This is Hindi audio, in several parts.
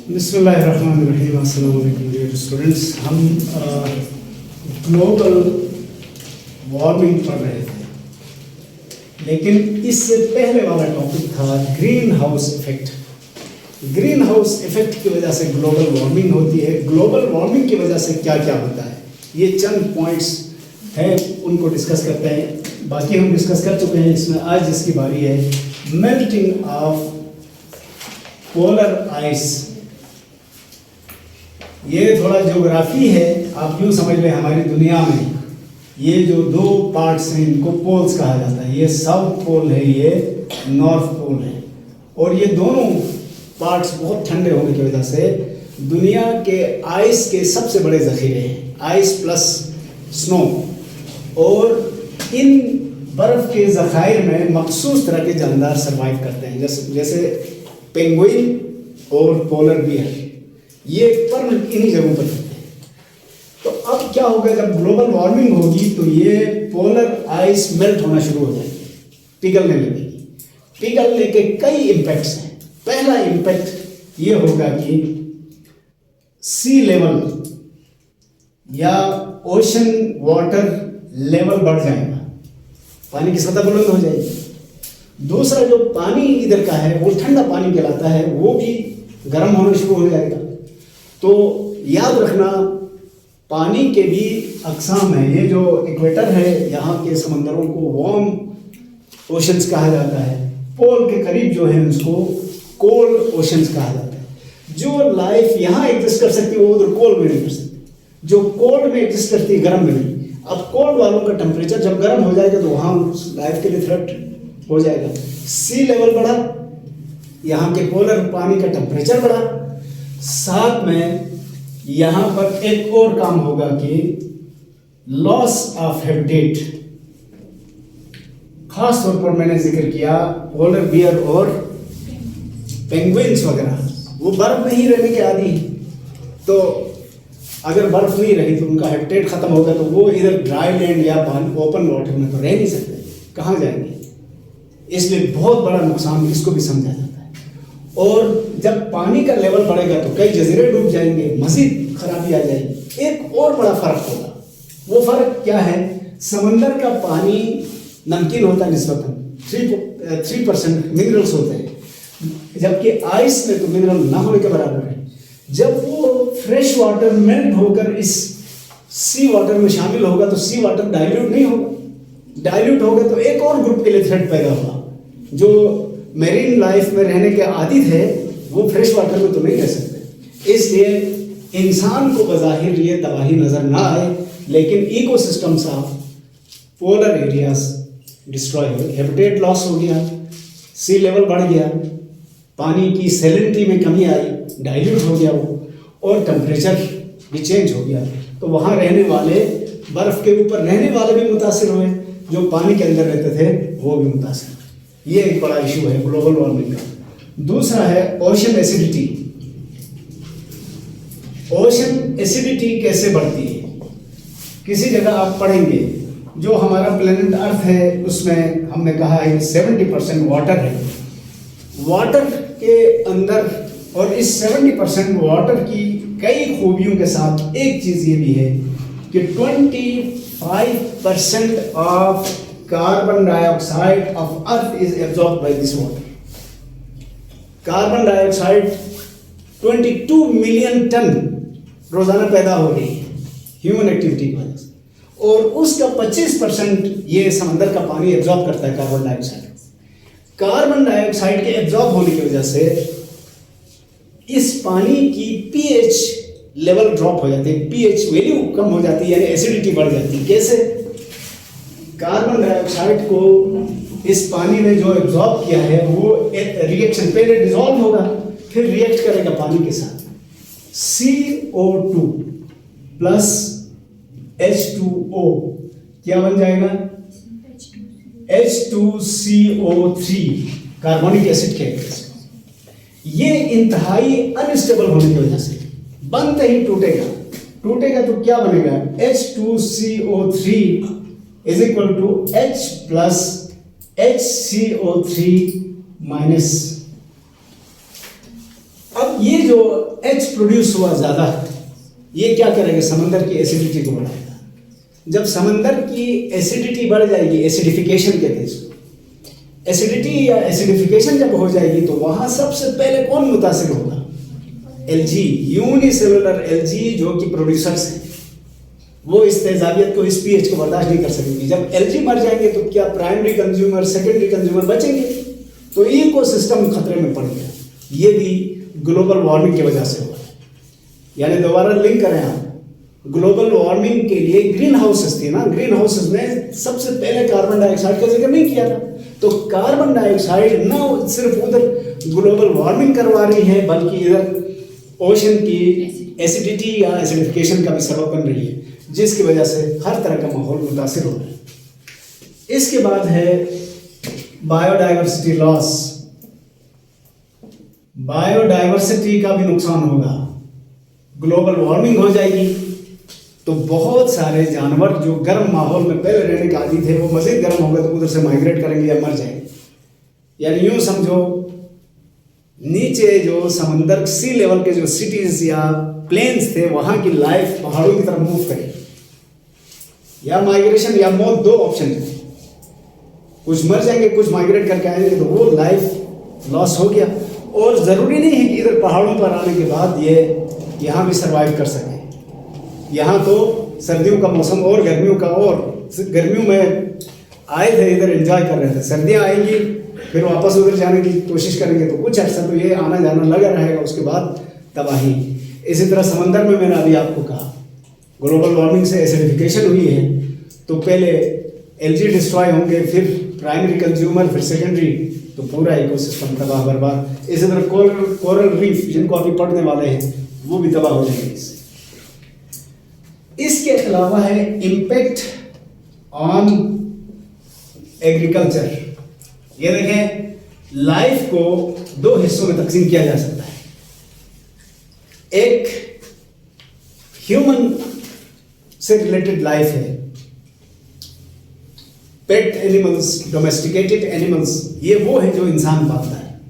बिस्मिल्लाहिर्रहमानिर्रहीम। अस्सलाम वालेकुम डियर स्टूडेंट्स। हम ग्लोबल वार्मिंग पढ़ रहे थे, लेकिन इससे पहले वाला टॉपिक था green house effect. Green house effect की वजह से ग्लोबल वार्मिंग होती है। ग्लोबल वार्मिंग की वजह से क्या क्या होता है, ये चंद पॉइंट्स हैं, उनको डिस्कस करते हैं। बाकी हम डिस्कस कर चुके हैं। इसमें आज जिसकी बारी है, मेल्टिंग ऑफ पोलर आइस। ये थोड़ा ज्योग्राफी है, आप यूँ समझ लें हमारी दुनिया में ये जो दो पार्ट्स हैं इनको पोल्स कहा जाता है। ये साउथ पोल है, ये नॉर्थ पोल है, और ये दोनों पार्ट्स बहुत ठंडे होने की वजह से दुनिया के आइस के सबसे बड़े ज़ख़ीरे हैं, आइस प्लस स्नो। और इन बर्फ़ के ज़ख़ायर में मखसूस तरह के जानदार सर्वाइव करते हैं, जैसे पेंगुइन और पोलर बियर। ये परमानेंट इन्हीं जगहों पर रहते हैं। तो अब क्या होगा, जब ग्लोबल वार्मिंग होगी तो ये पोलर आइस मेल्ट होना शुरू हो जाएगी, पिघलने लगेगी। पिघलने के कई इम्पैक्ट्स हैं। पहला इम्पैक्ट ये होगा कि सी लेवल या ओशन वाटर लेवल बढ़ जाएगा, पानी की सतह बुलंद हो जाएगी। दूसरा, जो पानी इधर का है वो ठंडा पानी कहलाता है, वो भी गर्म होना शुरू हो जाएगा। तो याद रखना, पानी के भी अक़साम हैं। ये जो इक्वेटर है, यहाँ के समंदरों को वार्म ओशंस कहा जाता है। पोल के करीब जो है उसको कोल्ड ओशंस कहा जाता है। जो लाइफ यहाँ एग्जिस्ट कर सकती है वो उधर कोल्ड में नहीं कर सकती। जो कोल्ड में एग्जिस्ट करती है, गर्म में नहीं। अब कोल्ड वालों का टेम्परेचर जब गर्म हो जाएगा तो वहाँ लाइफ के लिए थ्रेट हो जाएगा। सी लेवल बढ़ा, यहाँ के पोलर पानी का टेम्परेचर बढ़ा, साथ में यहाँ पर एक और काम होगा कि लॉस ऑफ हैबिटेट। खास तौर पर मैंने जिक्र किया पोलर बियर और पेंगुइन्स वगैरह, वो बर्फ में ही रहने के आदी हैं। तो अगर बर्फ नहीं रही तो उनका हैबिटेट खत्म होगा, तो वो इधर ड्राई लैंड या ओपन वाटर में तो रह नहीं सकते, कहाँ जाएंगे। इसलिए बहुत बड़ा नुकसान इसको भी समझा जाता है। और जब पानी का लेवल बढ़ेगा तो कई जजीरे डूब जाएंगे, मज़ीद खराबी आ जाएगी। एक और बड़ा फ़र्क होगा, वो फ़र्क क्या है, समंदर का पानी नमकीन होता है, निस्बतन 3% मिनरल्स होते हैं, जबकि आइस में तो मिनरल ना होने के बराबर है। जब वो फ्रेश वाटर मेल्ट होकर इस सी वाटर में शामिल होगा तो सी वाटर डाइल्यूट नहीं होगा। डाइल्यूट होगा तो एक और ग्रुप के लिए थ्रेट पैदा होगा। जो मेरीन लाइफ में रहने के आदी थे वो फ्रेश वाटर में तो नहीं रह सकते। इसलिए इंसान को बज़ाहिर ये तबाही नज़र ना आए, लेकिन ecosystems of polar areas destroy हो, हैबिटेट लॉस हो गया, सी लेवल बढ़ गया, पानी की सैलिनिटी में कमी आई, डाइल्यूट हो गया वो, और टेम्परेचर भी चेंज हो गया। तो वहाँ रहने वाले, बर्फ़ के ऊपर रहने वाले भी मुतासिर हुए, जो पानी के अंदर रहते थे वो भी मुतासिर। ये एक बड़ा इशू है ग्लोबल वार्मिंग का। दूसरा है ओशन एसिडिटी। ओशन एसिडिटी कैसे बढ़ती है, किसी जगह आप पढ़ेंगे, जो हमारा प्लेनेट अर्थ है उसमें हमने कहा है 70% वाटर है। वाटर के अंदर, और इस 70% वाटर की कई खूबियों के साथ एक चीज़ ये भी है कि 25% of carbon dioxide of earth is absorbed by this water. Carbon dioxide 22 million ton रोजाना पैदा हो रही है ह्यूमन एक्टिविटी की वजह से, और उसका 25% ये समंदर का पानी एब्जॉर्ब करता है कार्बन डाइऑक्साइड। कार्बन डाइऑक्साइड के एब्जॉर्ब होने की वजह से इस पानी की पीएच लेवल ड्रॉप हो जाती है, पीएच वैल्यू कम हो जाती है, यानी एसिडिटी बढ़ जाती है। कैसे? कार्बन डाइऑक्साइड को इस पानी ने जो एब्जॉर्ब किया है वो रिएक्शन, पहले डिसॉल्व होगा फिर रिएक्ट करेगा पानी के साथ। CO2 प्लस H2O क्या बन जाएगा? H2CO3 कार्बोनिक एसिड कहते हैं। ये इंतहाई अनस्टेबल होने की वजह से बनते ही टूटेगा तो क्या बनेगा? H2CO3 is equal to H plus HCO3 minus. अब ये जो H प्रोड्यूस हुआ ज़्यादा, ये क्या करेगा, समंदर की एसिडिटी को बढ़ाएगा। जब समंदर की एसिडिटी बढ़ जाएगी, एसिडिफिकेशन कहते हैं इसको, एसिडिटी या एसिडिफिकेशन जब हो जाएगी तो वहाँ सबसे पहले कौन मुतासिर होगा, एल्गी, यूनिसेलुलर एल्गी जो कि प्रोड्यूसर्स हैं, वो इस तेजाबियत को, इस पीएच को बर्दाश्त नहीं कर सकेंगे। जब एल्गी मर जाएंगे तो क्या प्राइमरी कंज्यूमर, सेकेंडरी कंज्यूमर बचेंगे? तो इकोसिस्टम खतरे में पड़ गया। ये भी ग्लोबल वार्मिंग की वजह से हुआ है। यानी दोबारा लिंक करें आप, ग्लोबल वार्मिंग के लिए ग्रीन हाउसेस थी ना, ग्रीन हाउसेस में सबसे पहले कार्बन डाइऑक्साइड का जिक्र नहीं किया था। तो कार्बन डाइऑक्साइड न सिर्फ उधर ग्लोबल वार्मिंग करवा रही है, बल्कि इधर ओशन की एसिडिटी या एसिडिफिकेशन का भी सबब बन रही है, जिसकी वजह से हर तरह का माहौल मुतासिर हो रहा है। इसके बाद है बायोडाइवर्सिटी लॉस। बायोडाइवर्सिटी का भी नुकसान होगा, ग्लोबल वार्मिंग हो जाएगी तो बहुत सारे जानवर जो गर्म माहौल में पहले रहने के आदी थे वो मज़ीद गर्म हो गए तो उधर से माइग्रेट करेंगे या मर जाएंगे। यानी यूँ समझो, नीचे जो समंदर सी लेवल के जो सिटीज़ या प्लेन्स थे वहाँ की लाइफ पहाड़ों की तरफ मूव करेगी। या माइग्रेशन या मौत, दो ऑप्शन थे, कुछ मर जाएंगे कुछ माइग्रेट करके आएंगे, तो वो लाइफ लॉस हो गया। और ज़रूरी नहीं है कि इधर पहाड़ों पर आने के बाद ये यहाँ भी सर्वाइव कर सकें। यहाँ तो सर्दियों का मौसम और गर्मियों का, और गर्मियों में आए थे इधर एंजॉय कर रहे थे, सर्दियाँ आएंगी फिर वापस उधर जाने की कोशिश करेंगे तो कुछ अर्सा तो ये आना जाना लगा रहेगा, उसके बाद तबाही। इसी तरह समंदर में मैंने अभी आपको कहा ग्लोबल वार्मिंग से एसिडिफिकेशन हुई है तो पहले एल्गी डिस्ट्रॉय होंगे, फिर प्राइमरी कंज्यूमर, फिर सेकेंडरी, तो पूरा इकोसिस्टम तबाह बर्बाद। इसी तरह कोरल रीफ जिनको अभी पढ़ने वाले हैं वो भी तबाह हो जाएंगे इससे। इसके अलावा है इम्पैक्ट ऑन एग्रीकल्चर। ये देखें, लाइफ को दो हिस्सों में तकसीम किया जा सकता है। एक ह्यूमन से रिलेटेड लाइफ है, पेट एनिमल्स, डोमेस्टिकेटेड एनिमल्स, ये वो है जो इंसान पालता है,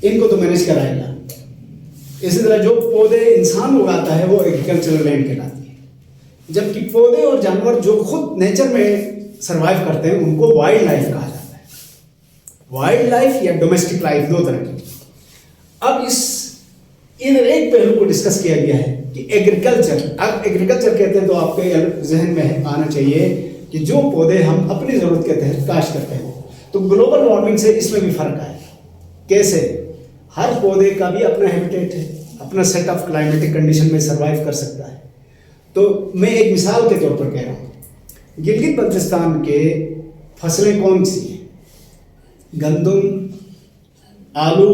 इनको तो मैनेज कराएगा। इसी तरह जो पौधे इंसान उगाता है वो एग्रीकल्चरल लैंड कहलाती है, जबकि पौधे और जानवर जो खुद नेचर में सरवाइव करते हैं उनको वाइल्ड लाइफ कहा जाता है। वाइल्ड लाइफ या डोमेस्टिक लाइफ, दो तरह की। अब इधर एक पहलू को डिस्कस किया गया है कि एग्रीकल्चर, अब एग्रीकल्चर कहते हैं तो आपके जहन में आना चाहिए कि जो पौधे हम अपनी ज़रूरत के तहत काश्त करते हैं। तो ग्लोबल वार्मिंग से इसमें भी फर्क आएगा। कैसे? हर पौधे का भी अपना हैबिटेट है, अपना सेट ऑफ क्लाइमेटिक कंडीशन में सर्वाइव कर सकता है। तो मैं एक मिसाल के तौर पर कह रहा हूँ, गिलगित बल्तिस्तान के फसलें कौन सी हैं? गंदम, आलू,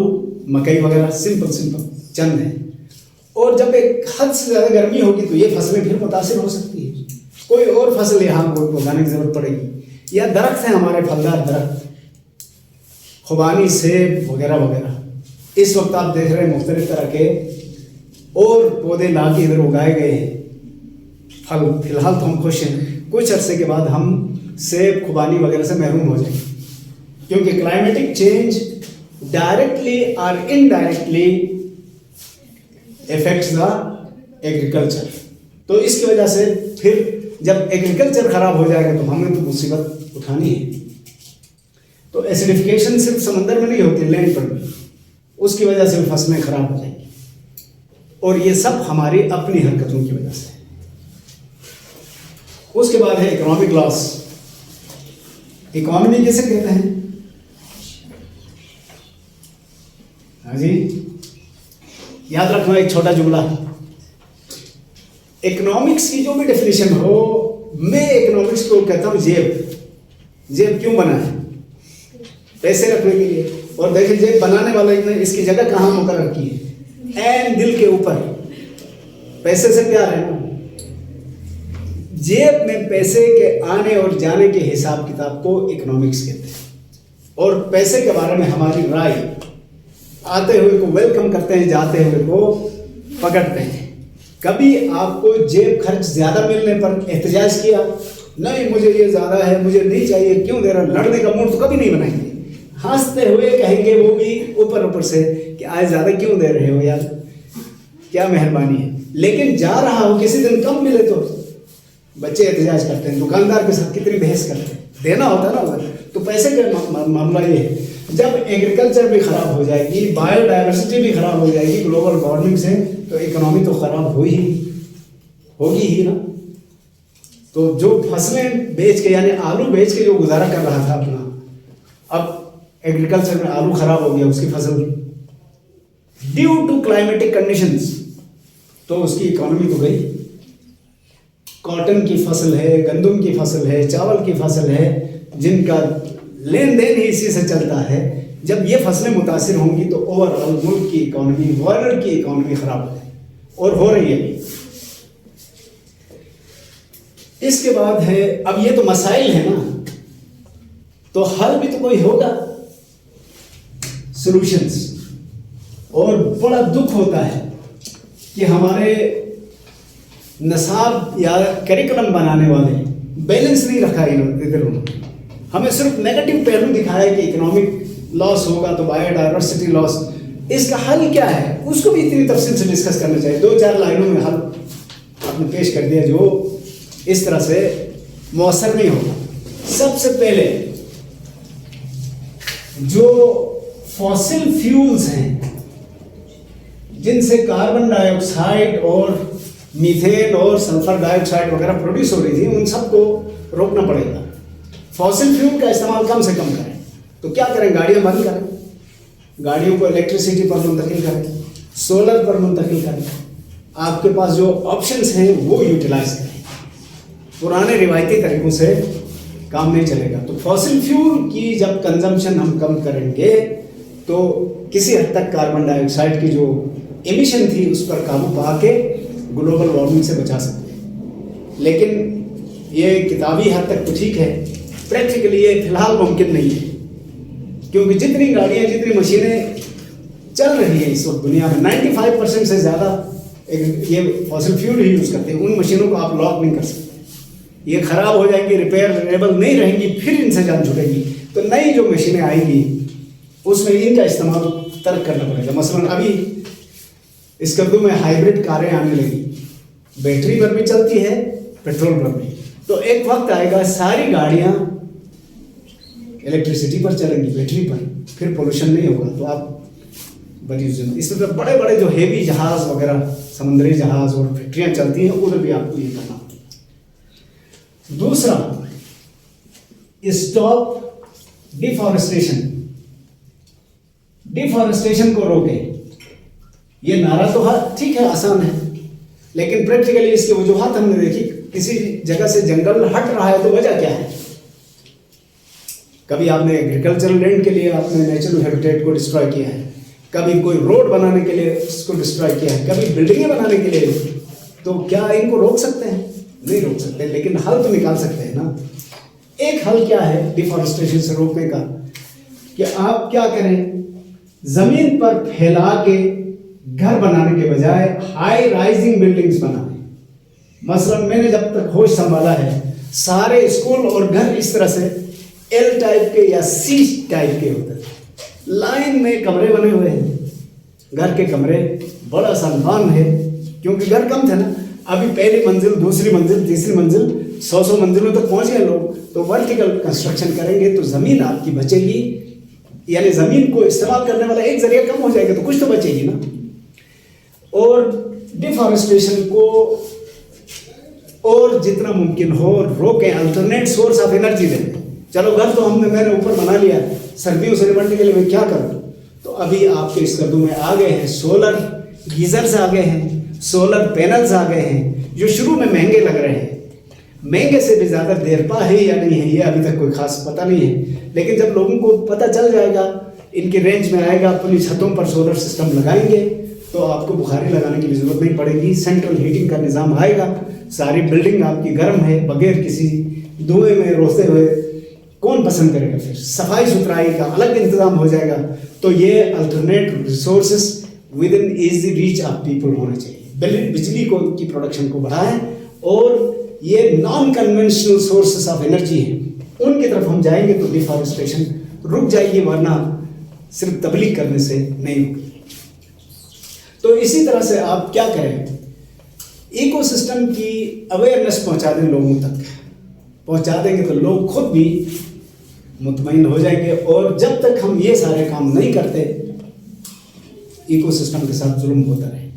मकई वगैरह, सिंपल चंद हैं। और जब एक हद से ज़्यादा गर्मी होगी तो ये फसलें फिर मुतासिर हो सकती है, कोई और फसल यहाँ को उगाने की ज़रूरत पड़ेगी। या दरख्त हैं हमारे, फलदार दरख्त, खुबानी, सेब वगैरह वगैरह। इस वक्त आप देख रहे हैं मुख्तलिफ तरह के और पौधे ला के इधर उगाए गए हैं, फल। फिलहाल तो हम खुश हैं, कुछ अरसे के बाद हम सेब, खुबानी वगैरह से महरूम हो जाएंगे, क्योंकि क्लाइमेटिक चेंज डायरेक्टली और इनडायरेक्टली इफेक्ट्स द एग्रीकल्चर। तो इसकी वजह से फिर जब एग्रीकल्चर खराब हो जाएगा तो हमें तो मुसीबत उठानी है। तो एसिडिफिकेशन सिर्फ समंदर में नहीं होती, लैंड पर भी, उसकी वजह से फसलें खराब हो जाएंगी। और ये सब हमारी अपनी हरकतों की वजह से। उसके बाद है इकोनॉमिक लॉस। इकोनॉमी किसे कहते हैं? हाँ जी, याद रखना एक छोटा जुमला, इकोनॉमिक्स की जो भी डेफिनेशन हो, मैं इकोनॉमिक्स को कहता हूँ जेब। जेब क्यों बना है? पैसे रखने के लिए। और देखिए जेब बनाने वाले ने इसकी जगह कहाँ मुकर्रर की है? ऐन दिल के ऊपर। पैसे से प्यार है ना। जेब में पैसे के आने और जाने के हिसाब किताब को इकोनॉमिक्स कहते हैं। और पैसे के बारे में हमारी राय, आते हुए को वेलकम करते हैं, जाते हुए को पकड़ते हैं। कभी आपको जेब खर्च ज़्यादा मिलने पर एहतजाज किया? नहीं, मुझे ये ज़्यादा है, मुझे नहीं चाहिए, क्यों दे रहा? लड़ने का मूड तो कभी नहीं बनाएंगे। हंसते हुए कहेंगे वो भी ऊपर से कि आज ज़्यादा क्यों दे रहे हो यार, क्या मेहरबानी है। लेकिन जा रहा हो किसी दिन कम मिले तो बच्चे एहतजाज करते हैं, दुकानदार के साथ कितनी बहस करते हैं, देना होता है ना उधर। तो पैसे का मामला ये है, जब एग्रीकल्चर भी ख़राब हो जाएगी, बायोडाइवर्सिटी भी ख़राब हो जाएगी ग्लोबल वार्मिंग से, तो इकोनॉमी तो ख़राब होगी ही ना। तो जो फसलें बेच के, यानी आलू बेच के जो गुजारा कर रहा था अपना, अब एग्रीकल्चर में आलू ख़राब हो गया उसकी फसल ड्यू टू क्लाइमेटिक कंडीशंस, तो उसकी इकोनॉमी तो गई। कॉटन की फसल है, गंदम की फसल है, चावल की फसल है, जिनका लेन देन ही इसी से चलता है। जब ये फसलें मुतासिर होंगी तो ओवरऑल मुल्क की इकोनॉमी, वर्ल्ड की इकोनॉमी खराब हो जाए, और हो रही है। इसके बाद है, अब ये तो मसाइल है ना, तो हल भी तो कोई होगा, सॉल्यूशंस। और बड़ा दुख होता है कि हमारे नसाब या करिकुलम बनाने वाले बैलेंस नहीं रखा इधर उन्होंने, हमें सिर्फ नेगेटिव पहलू दिखाया कि इकोनॉमिक लॉस होगा तो बायोडाइवर्सिटी लॉस। इसका हल क्या है उसको भी इतनी तफसील से डिस्कस करना चाहिए। 2-4 लाइनों में हल आपने पेश कर दिया जो इस तरह से मौसर नहीं होगा। सबसे पहले जो फॉसिल फ्यूल्स हैं जिनसे कार्बन डाइऑक्साइड और मीथेन और सल्फर डाइऑक्साइड वगैरह प्रोड्यूस हो रही थी, उन सबको रोकना पड़ेगा। फॉसिल फ्यूल का इस्तेमाल कम से कम करें। तो क्या करें, गाड़ियां बंद करें, गाड़ियों को इलेक्ट्रिसिटी पर मुंतकिल करें, सोलर पर मुंतकिल करें। आपके पास जो ऑप्शंस हैं वो यूटिलाइज करें। पुराने रिवायती तरीकों से काम नहीं चलेगा। तो फॉसिल फ्यूल की जब कंजम्पशन हम कम करेंगे तो किसी हद तक कार्बन डाइऑक्साइड की जो एमिशन थी उस पर काबू पा के ग्लोबल वार्मिंग से बचा सकते हैं। लेकिन ये किताबी हद तक तो ठीक है, प्रैक्टिकली ये फिलहाल मुमकिन नहीं है, क्योंकि जितनी गाड़ियाँ, जितनी मशीनें चल रही हैं इस वक्त दुनिया में, 95% से ज़्यादा ये फॉसिल फ्यूल ही यूज़ करते हैं। उन मशीनों को आप लॉक नहीं कर सकते, ये ख़राब हो जाएंगी, रिपेयरेबल नहीं रहेंगी, फिर इनसे जान छूटेगी। तो नई जो मशीनें आएंगी उसमें इनका इस्तेमाल तर्क करना पड़ेगा। मसलन अभी इस कद्दू में हाइब्रिड कारें आने लगी, बैटरी पर भी चलती है, पेट्रोल पर भी। तो एक वक्त आएगा सारी गाड़ियां इलेक्ट्रिसिटी पर चलेंगी, बैटरी पर, फिर पोल्यूशन नहीं होगा। तो आप बड़ी इसमें तो बड़े बड़े जो हेवी जहाज वगैरह, समुद्री जहाज और फैक्ट्रियां चलती हैं, उधर भी आपको ये करना होगा। दूसरा, स्टॉप डिफॉरेस्टेशन। डिफॉरेस्टेशन को रोके, ये नारा तो ठीक है, आसान है, लेकिन प्रैक्टिकली इसकी वजूहात हमने देखी। किसी जगह से जंगल हट रहा है तो वजह क्या है? कभी आपने एग्रीकल्चरल लैंड के लिए आपने नेचुरल हैबिटेट को डिस्ट्रॉय किया है, कभी कोई रोड बनाने के लिए इसको डिस्ट्रॉय किया है, कभी बिल्डिंगें बनाने के लिए। तो क्या इनको रोक सकते हैं? नहीं रोक सकते, लेकिन हल तो निकाल सकते हैं ना। एक हल क्या है डिफॉरेस्टेशन से रोकने का, कि आप क्या करें, जमीन पर फैला के घर बनाने के बजाय हाई राइजिंग बिल्डिंग्स बनाएं। मसलन मैंने जब तक होश संभाला है, सारे स्कूल और घर इस तरह से एल टाइप के या सी टाइप के होते थे, लाइन में कमरे बने हुए हैं, घर के कमरे, बड़ा सम्मान है, क्योंकि घर कम थे ना। अभी पहली मंजिल, दूसरी मंजिल, तीसरी मंजिल, 100 मंजिलों तक पहुंच गए लोग। तो वर्टिकल कंस्ट्रक्शन करेंगे तो जमीन आपकी बचेगी, यानी जमीन को इस्तेमाल करने वाला एक जरिया कम हो जाएगा, तो कुछ तो बचेगी ना। और डिफॉरेस्टेशन को और जितना मुमकिन हो रोकें, अल्टरनेट सोर्स ऑफ एनर्जी दें। चलो घर तो मैंने ऊपर बना लिया, सर्दियों से निपटने के लिए मैं क्या करूं? तो अभी आपके इस कद्दू में आ गए हैं सोलर गीजर्स, आ गए हैं सोलर पैनल्स, आ गए हैं, जो शुरू में महंगे लग रहे हैं। महंगे से भी ज़्यादा देरपा है या नहीं है ये अभी तक कोई खास पता नहीं है, लेकिन जब लोगों को पता चल जाएगा, इनके रेंज में आएगा, अपनी छतों पर सोलर सिस्टम लगाएंगे तो आपको बुखारी लगाने की जरूरत नहीं पड़ेगी, सेंट्रल हीटिंग का निज़ाम आएगा, सारी बिल्डिंग आपकी गर्म है बगैर किसी धुएं में रोते हुए। कौन पसंद करेगा? फिर सफाई सुथराई का अलग इंतजाम हो जाएगा। तो ये alternate resources with in easy reach of people होना चाहिए। बिजली को की प्रोडक्शन को बढ़ाएं, और ये non conventional sources of energy हैं, उनकी तरफ हम जाएंगे तो डिफॉरेस्टेशन रुक जाएगी, वरना सिर्फ तबलीग करने से नहीं रुकेगी। इसी तरह से आप क्या करें, इकोसिस्टम की अवेयरनेस पहुंचा दें लोगों तक। पहुंचा देंगे तो लोग खुद भी मुतमईन हो जाएंगे। और जब तक हम ये सारे काम नहीं करते, इकोसिस्टम के साथ जुल्म होता रहेगा।